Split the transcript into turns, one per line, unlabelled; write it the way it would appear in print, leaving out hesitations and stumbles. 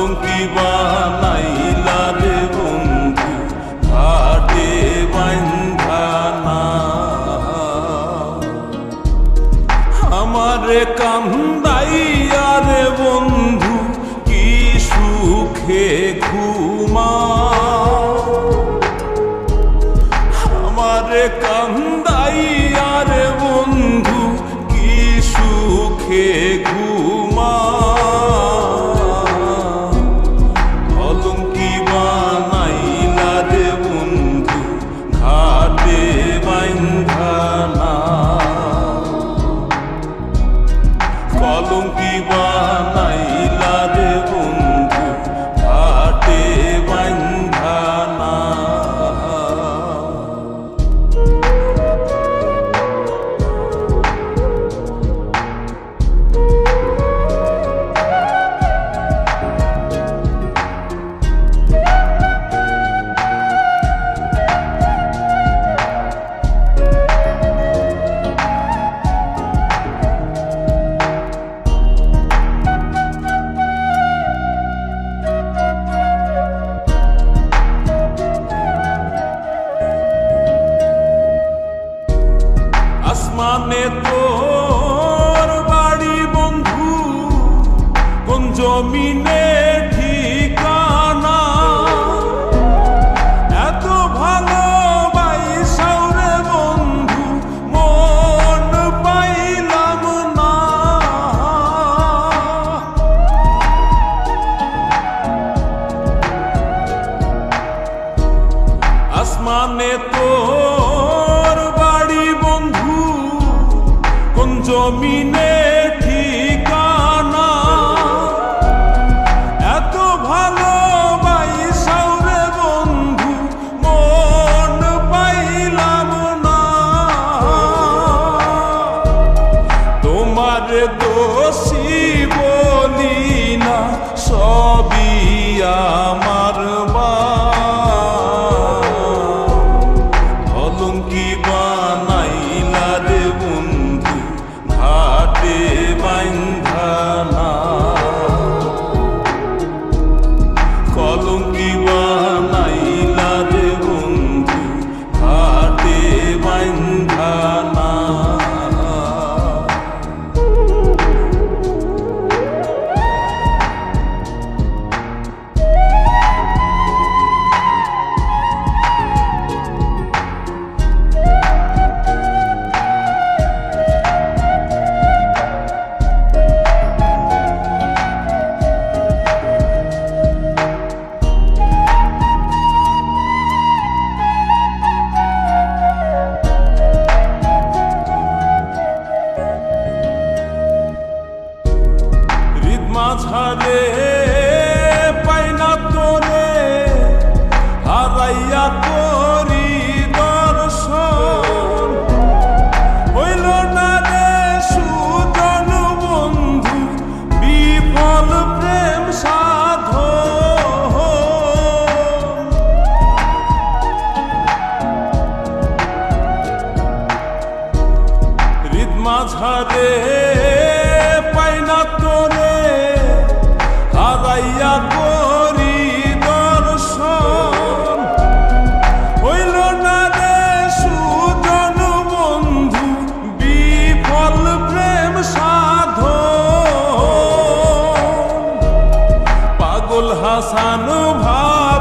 কলঙ্কি বানাইলা রে বন্ধু ঘাটে বান্ধা না আমারে কান্দাইয়া রে বন্ধু কি সুখে ঘুমা আমারে কান্দাইয়া রে বন্ধু কি সুখে ঘুমা কলঙ্কি বানাইলা রে বন্ধু ঘাটে বান্ধা না কলঙ্কি বানাইলা রে বন্ধু ঘাটে বান্ধা না আসমানে তোর বাড়ি বন্ধু কোন জমিনে ঠিকানা এত ভালোবাসাও রে বন্ধু মন পাইলাম না আসমানে তোর বাড়ি বন্ধু কোন জমিনে ঠিকানা এত ভালোবাসাও রে বন্ধু মন পাইলাম না তোমার দোষী বলি না সবই আমার কলঙ্কি বানাইলা রে বন্ধু ঘাটে বান্ধা না কলঙ্কি বানাইলা রে বন্ধু ঘাটে বান্ধা না মাঝারে পাই না তোরে হারাইয়া করি দর্শন হইল না রে সুজন বন্ধু বিফল প্রেম সাধন হৃদ মাঝারে পাই না তোরে হারাইয়া করি দর্শন হইল না রে সুজন বন্ধু বিফল প্রেম সাধন পাগল হাসান ভাই